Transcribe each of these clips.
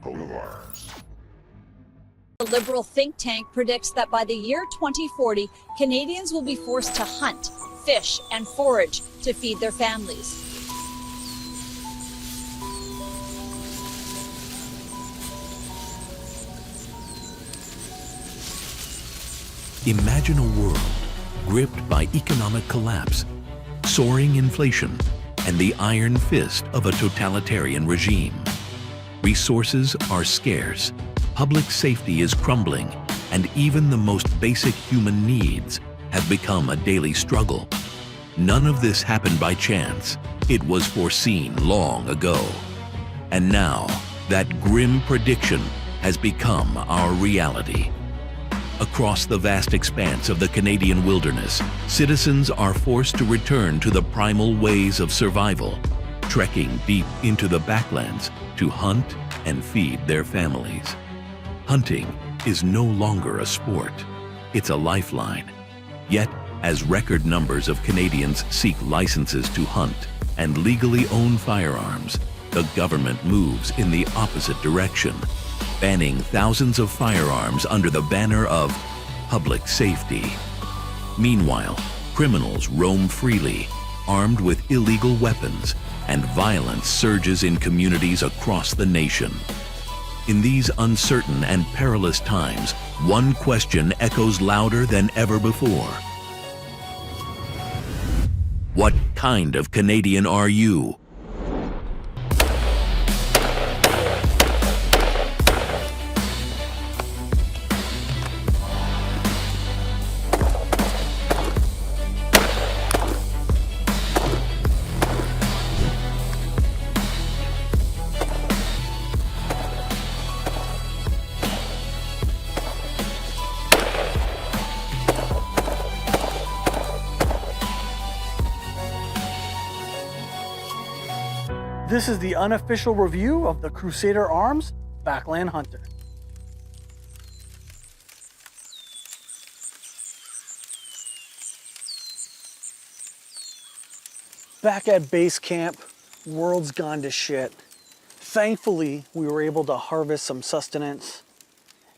coat of arms. The liberal think tank predicts that by the year 2040, Canadians will be forced to hunt, fish, and forage to feed their families. Imagine a world gripped by economic collapse, soaring inflation, and the iron fist of a totalitarian regime. Resources are scarce, public safety is crumbling, and even the most basic human needs have become a daily struggle. None of this happened by chance. It was foreseen long ago. And now, that grim prediction has become our reality. Across the vast expanse of the Canadian wilderness, citizens are forced to return to the primal ways of survival, trekking deep into the Backlands to hunt and feed their families. Hunting is no longer a sport, it's a lifeline. Yet, as record numbers of Canadians seek licenses to hunt and legally own firearms, the government moves in the opposite direction, banning thousands of firearms under the banner of public safety. Meanwhile, criminals roam freely, armed with illegal weapons, and violence surges in communities across the nation. In these uncertain and perilous times, one question echoes louder than ever before. What kind of Canadian are you? This is the unofficial review of the Crusader Arms Backland Hunter. Back at base camp, world's gone to shit. Thankfully, we were able to harvest some sustenance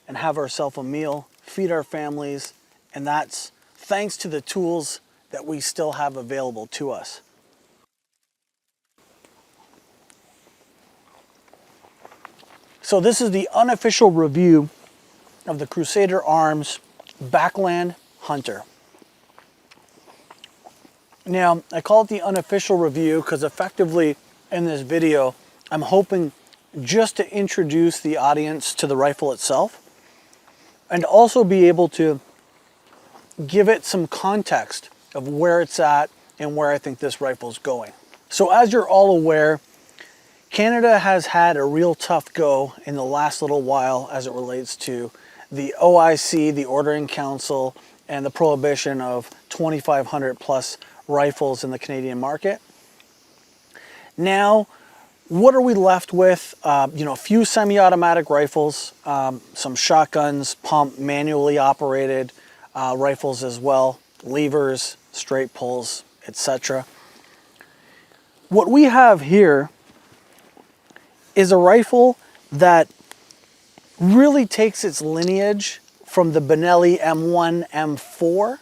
and have ourselves a meal, feed our families, and that's thanks to the tools that we still have available to us. So this is the unofficial review of the Crusader Arms Backland Hunter. Now, I call it the unofficial review because effectively in this video, I'm hoping just to introduce the audience to the rifle itself and also be able to give it some context of where it's at and where I think this rifle is going. So as you're all aware, Canada has had a real tough go in the last little while as it relates to the OIC, the Ordering Council, and the prohibition of 2,500 plus rifles in the Canadian market. Now, what are we left with? A few semi-automatic rifles, some shotguns, pump, manually operated rifles as well, levers, straight pulls, etc. What we have here is a rifle that really takes its lineage from the Benelli M1, M4,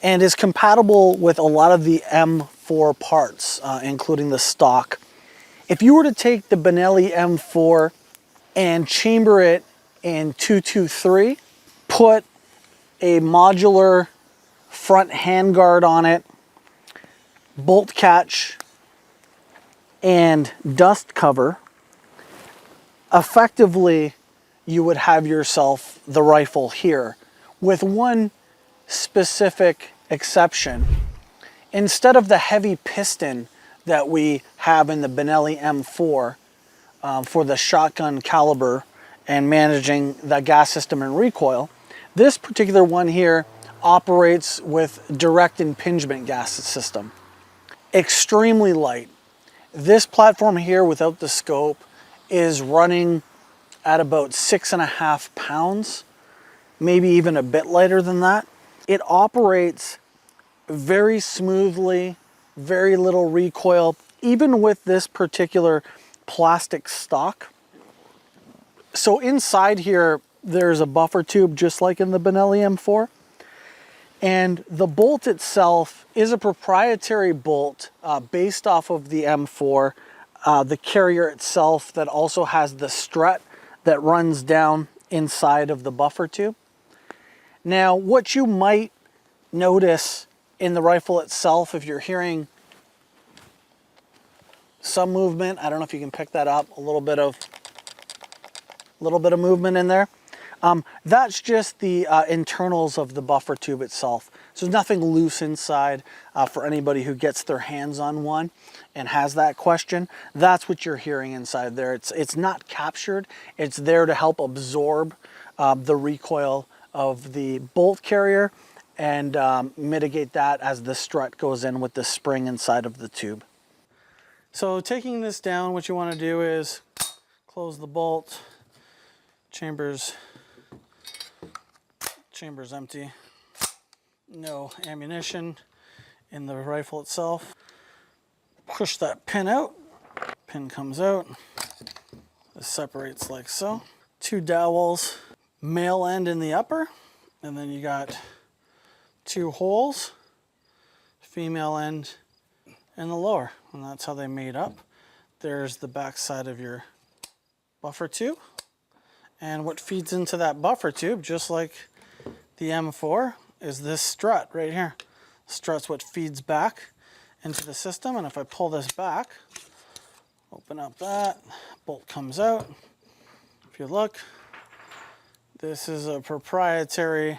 and is compatible with a lot of the M4 parts, including the stock. If you were to take the Benelli M4 and chamber it in 223, put a modular front handguard on it, bolt catch, and dust cover, effectively you would have yourself the rifle here, with one specific exception. Instead of the heavy piston that we have in the Benelli M4 for the shotgun caliber and managing the gas system and recoil, this particular one here operates with direct impingement gas system. Extremely light. This platform here without the scope is running at about 6.5 pounds, maybe even a bit lighter than that. It operates very smoothly, very little recoil, even with this particular plastic stock. So inside here, there's a buffer tube just like in the Benelli M4. And the bolt itself is a proprietary bolt based off of the M4. The carrier itself that also has the strut that runs down inside of the buffer tube. Now, what you might notice in the rifle itself, if you're hearing some movement, I don't know if you can pick that up, a little bit of movement in there. That's just the internals of the buffer tube itself. So there's nothing loose inside for anybody who gets their hands on one and has that question. That's what you're hearing inside there. It's not captured. It's there to help absorb the recoil of the bolt carrier and mitigate that as the strut goes in with the spring inside of the tube. So taking this down, what you want to do is close the bolt. Chamber's empty. No ammunition in the rifle itself. Push that pin out. Pin comes out. It separates like so. 2 dowels, male end in the upper, and then you got 2 holes, female end in the lower, and that's how they made up. There's the back side of your buffer tube. And what feeds into that buffer tube, just like the M4, is this strut right here. Strut's what feeds back into the system. And if I pull this back, open up that, bolt comes out. If you look, this is a proprietary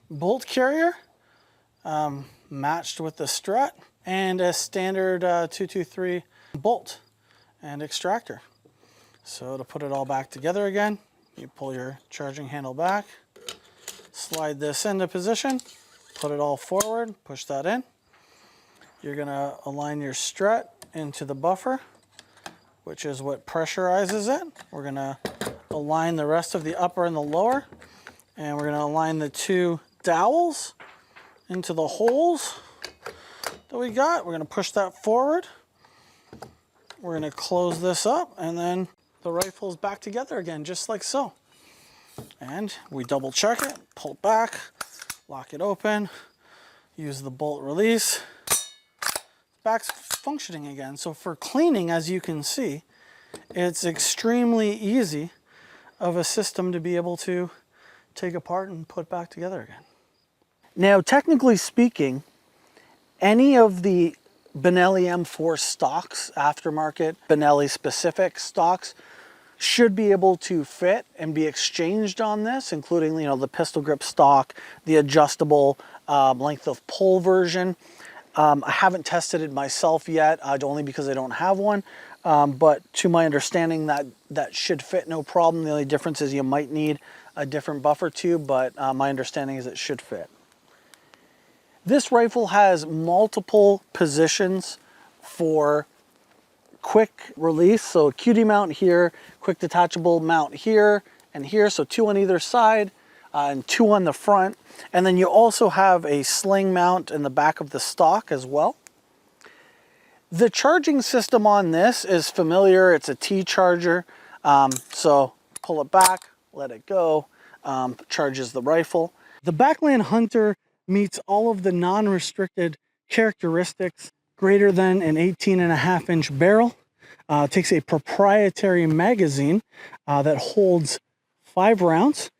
bolt carrier matched with the strut and a standard 223 bolt and extractor. So to put it all back together again, you pull your charging handle back, slide this into position, put it all forward, push that in. You're gonna align your strut into the buffer, which is what pressurizes it. We're gonna align the rest of the upper and the lower, and we're gonna align the 2 dowels into the holes that we got. We're gonna push that forward. We're gonna close this up, and then the rifle's back together again, just like so. And we double check it, pull it back, lock it open, use the bolt release. Back's functioning again. So for cleaning, as you can see, it's extremely easy of a system to be able to take apart and put back together again. Now, technically speaking, any of the Benelli M4 stocks, aftermarket Benelli specific stocks, should be able to fit and be exchanged on this, including, the pistol grip stock, the adjustable length of pull version. I haven't tested it myself yet, only because I don't have one. But to my understanding, that should fit no problem. The only difference is you might need a different buffer tube, but my understanding is it should fit. This rifle has multiple positions for quick release. So a QD mount here, quick detachable mount here and here. So 2 on either side and 2 on the front. And then you also have a sling mount in the back of the stock as well. The charging system on this is familiar. It's a T-charger. So pull it back, let it go, charges the rifle. The Backland Hunter meets all of the non-restricted characteristics. Greater than an 18.5-inch barrel. Takes a proprietary magazine that holds 5 rounds.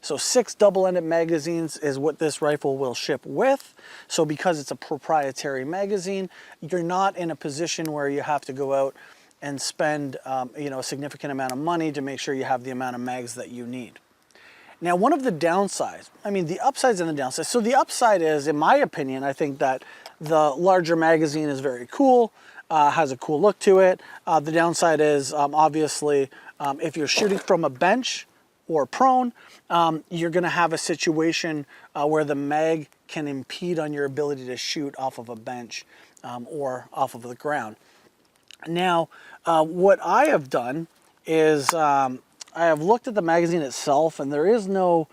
So 6 double-ended magazines is what this rifle will ship with. So because it's a proprietary magazine, you're not in a position where you have to go out and spend a significant amount of money to make sure you have the amount of mags that you need. Now, one of the downsides, the upsides and the downsides. So the upside is, in my opinion, I think that the larger magazine is very cool, has a cool look to it. The downside is, obviously, if you're shooting from a bench or prone, you're gonna have a situation where the mag can impede on your ability to shoot off of a bench or off of the ground. Now, what I have done is I have looked at the magazine itself, and there is no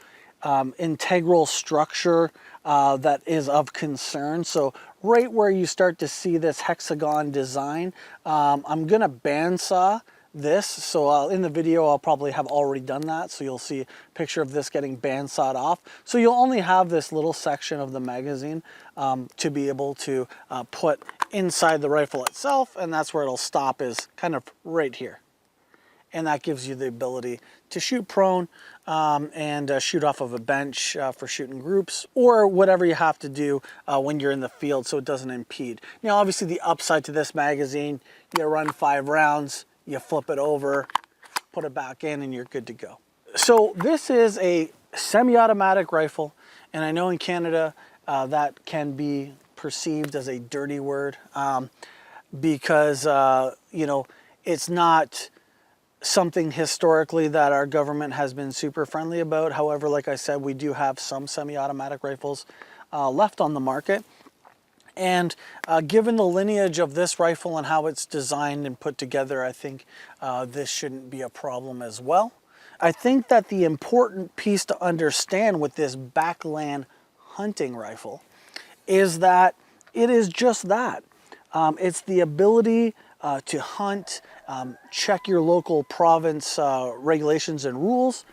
integral structure that is of concern. So right where you start to see this hexagon design, I'm gonna bandsaw this. So in the video, I'll probably have already done that. So you'll see a picture of this getting bandsawed off. So you'll only have this little section of the magazine to be able to put inside the rifle itself. And that's where it'll stop, is kind of right here. And that gives you the ability to shoot prone and shoot off of a bench for shooting groups, or whatever you have to do when you're in the field so it doesn't impede. Now, obviously the upside to this magazine, you run 5 rounds, you flip it over, put it back in, and you're good to go. So this is a semi-automatic rifle, and I know in Canada that can be perceived as a dirty word because, you know, it's not something historically that our government has been super friendly about. However, like I said, we do have some semi-automatic rifles left on the market. And given the lineage of this rifle and how it's designed and put together, I think this shouldn't be a problem as well. I think that the important piece to understand with this Backland hunting rifle is that it is just that. It's the ability to hunt, check your local province regulations and rules,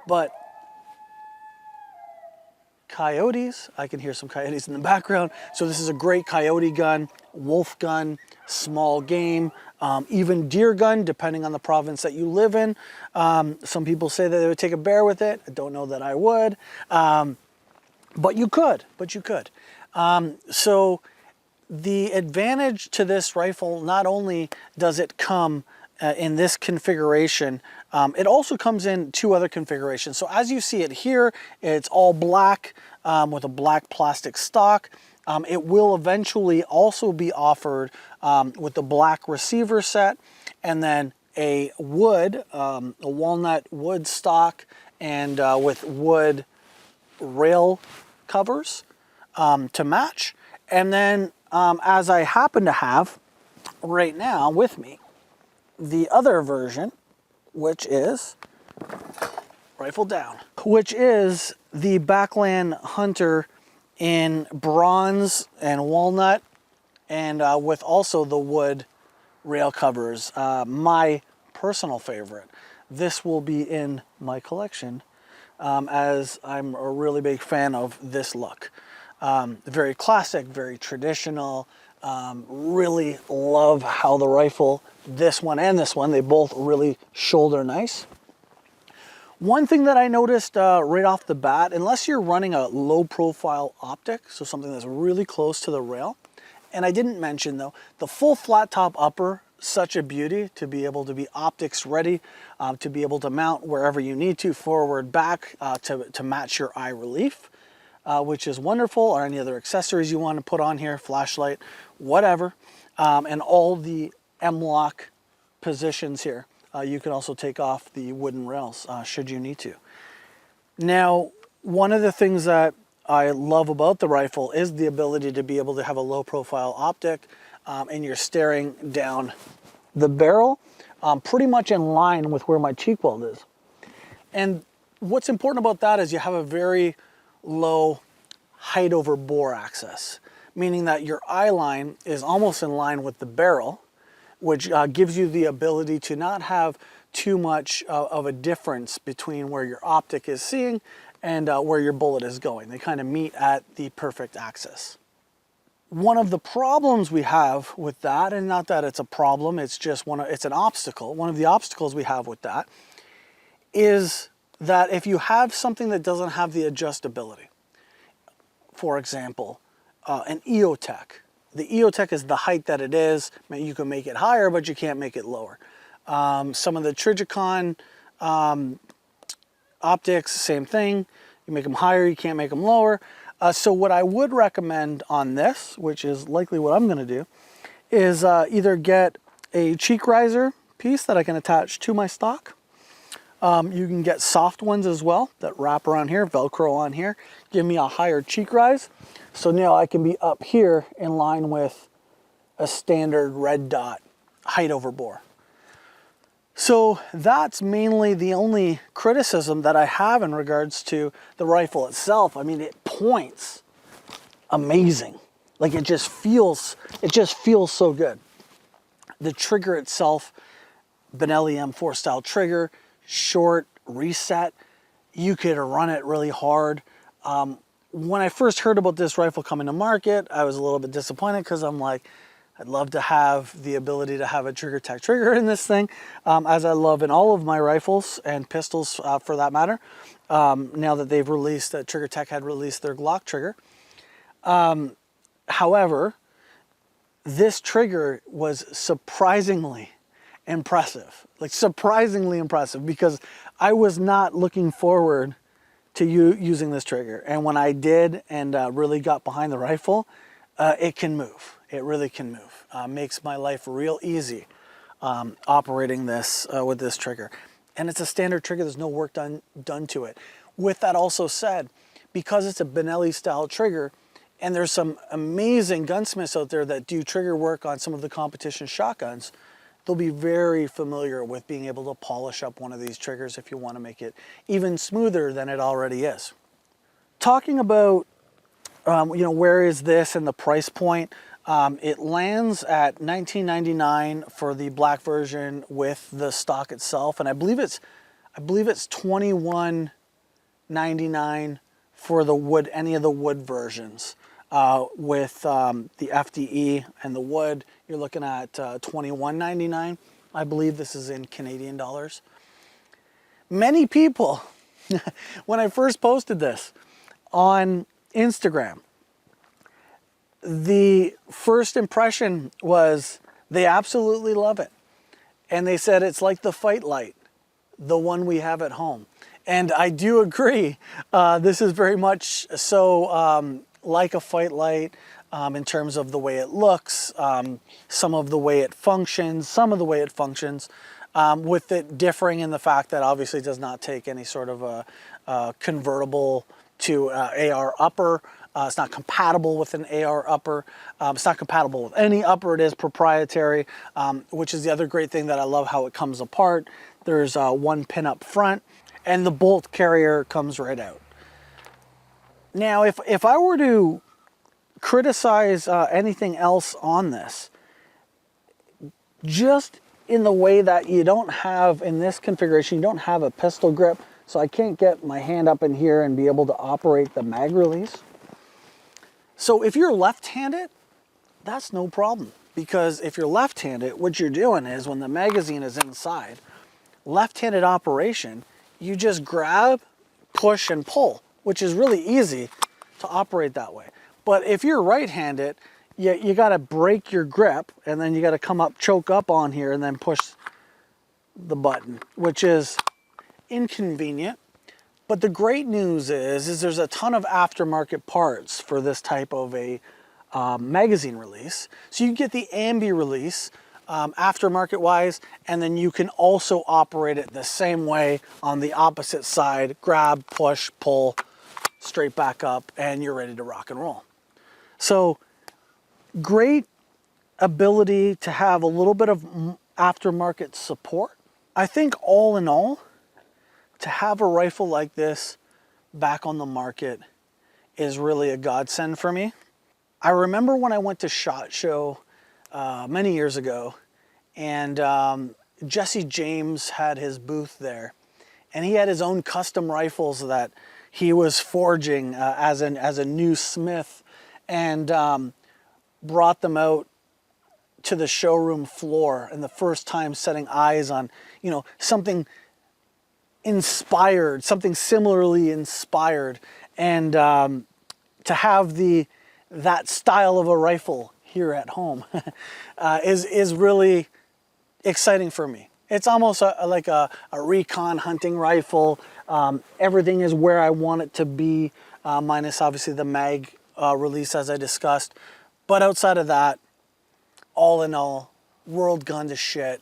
but coyotes, I can hear some coyotes in the background. So this is a great coyote gun, wolf gun, small game, even deer gun, depending on the province that you live in. Some people say that they would take a bear with it. I don't know that I would, but you could, so the advantage to this rifle, not only does it come in this configuration, it also comes in 2 other configurations. So as you see it here, it's all black with a black plastic stock. It will eventually also be offered with the black receiver set, and then a wood, a walnut wood stock, and with wood rail covers to match. And then as I happen to have right now with me, the other version, which is rifle down, which is the Backland Hunter in bronze and walnut, and with also the wood rail covers. My personal favorite. This will be in my collection as I'm a really big fan of this look. Very classic, very traditional. Really love how the rifle, this one and this one, they both really shoulder nice. One thing that I noticed right off the bat, unless you're running a low profile optic, so something that's really close to the rail, and I didn't mention though, the full flat top upper, such a beauty to be able to be optics ready, to be able to mount wherever you need to, forward, back, to match your eye relief. Which is wonderful, or any other accessories you want to put on here, flashlight, whatever. And all the M-lock positions here. You can also take off the wooden rails should you need to. Now, one of the things that I love about the rifle is the ability to be able to have a low profile optic, and you're staring down the barrel pretty much in line with where my cheek weld is. And what's important about that is you have a very low height over bore axis, meaning that your eye line is almost in line with the barrel, which gives you the ability to not have too much of a difference between where your optic is seeing and where your bullet is going. They kind of meet at the perfect axis. One of the problems we have with that, and not that it's a problem, it's just it's an obstacle. One of the obstacles we have with that is that if you have something that doesn't have the adjustability, for example, an EOTech. The EOTech is the height that it is. You can make it higher, but you can't make it lower. Some of the Trijicon optics, same thing. You make them higher, you can't make them lower. So what I would recommend on this, which is likely what I'm gonna do, is either get a cheek riser piece that I can attach to my stock. You can get soft ones as well that wrap around here, Velcro on here, give me a higher cheek rise. So now I can be up here in line with a standard red dot height over bore. So that's mainly the only criticism that I have in regards to the rifle itself. I mean, it points amazing. Like it just feels so good. The trigger itself Benelli M4 style trigger, short, reset. You could run it really hard. When I first heard about this rifle coming to market, I was a little bit disappointed because I'm like, I'd love to have the ability to have a trigger tech trigger in this thing, as I love in all of my rifles and pistols for that matter. Now that they've released, Trigger Tech had released their Glock trigger. However, this trigger was surprisingly impressive, like surprisingly impressive, because I was not looking forward to using this trigger. And when I did and really got behind the rifle, it can move. It really can move. Makes my life real easy operating this with this trigger. And it's a standard trigger. There's no work done to it. With that also said, because it's a Benelli style trigger, and there's some amazing gunsmiths out there that do trigger work on some of the competition shotguns, they'll be very familiar with being able to polish up one of these triggers if you want to make it even smoother than it already is. Talking about where is this and the price point, it lands at $19.99 for the black version with the stock itself, and I believe it's $21.99 for the wood, any of the wood versions. With the FDE and the wood, you're looking at $21.99. I believe this is in Canadian dollars. Many people, when I first posted this on Instagram, the first impression was they absolutely love it. And they said it's like the Fight Light, the one we have at home. And I do agree. This is very much so like a Fight Light in terms of the way it looks, some of the way it functions, with it differing in the fact that obviously it does not take any sort of a convertible to AR upper. It's not compatible with an AR upper. It's not compatible with any upper. It is proprietary, which is the other great thing that I love how it comes apart. There's one pin up front, and the bolt carrier comes right out. Now, if I were to criticize anything else on this, just in the way that you don't have, in this configuration, you don't have a pistol grip, so I can't get my hand up in here and be able to operate the mag release. So if you're left-handed, that's no problem, because if you're left-handed, what you're doing is when the magazine is inside, left-handed operation, you just grab, push, and pull, which is really easy to operate that way. But if you're right-handed, you got to break your grip, and then you got to come up, choke up on here, and then push the button, which is inconvenient. But the great news is there's a ton of aftermarket parts for this type of a magazine release. So you get the ambi release aftermarket wise, and then you can also operate it the same way on the opposite side. Grab, push, pull, straight back up, and you're ready to rock and roll. So great ability to have a little bit of aftermarket support. I think all in all, to have a rifle like this back on the market is really a godsend for me. I remember when I went to SHOT Show many years ago, and Jesse James had his booth there, and he had his own custom rifles that he was forging as a new smith, and brought them out to the showroom floor, and the first time setting eyes on, something inspired, something similarly inspired, and to have that style of a rifle here at home is really exciting for me. It's almost like a recon hunting rifle. Everything is where I want it to be, minus obviously the mag release as I discussed. But outside of that, all in all, world gun to shit.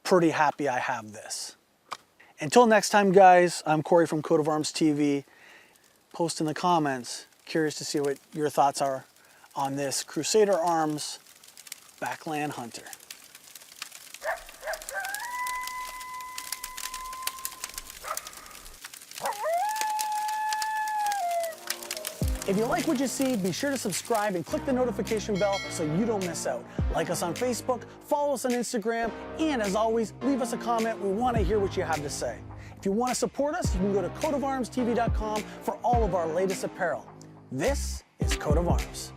Pretty happy I have this. Until next time, guys, I'm Corey from Coat of Arms TV. Post in the comments. Curious to see what your thoughts are on this Crusader Arms Backland Hunter. If you like what you see, be sure to subscribe and click the notification bell so you don't miss out. Like us on Facebook, follow us on Instagram, and as always, leave us a comment. We want to hear what you have to say. If you want to support us, you can go to coatofarmstv.com for all of our latest apparel. This is Coat of Arms.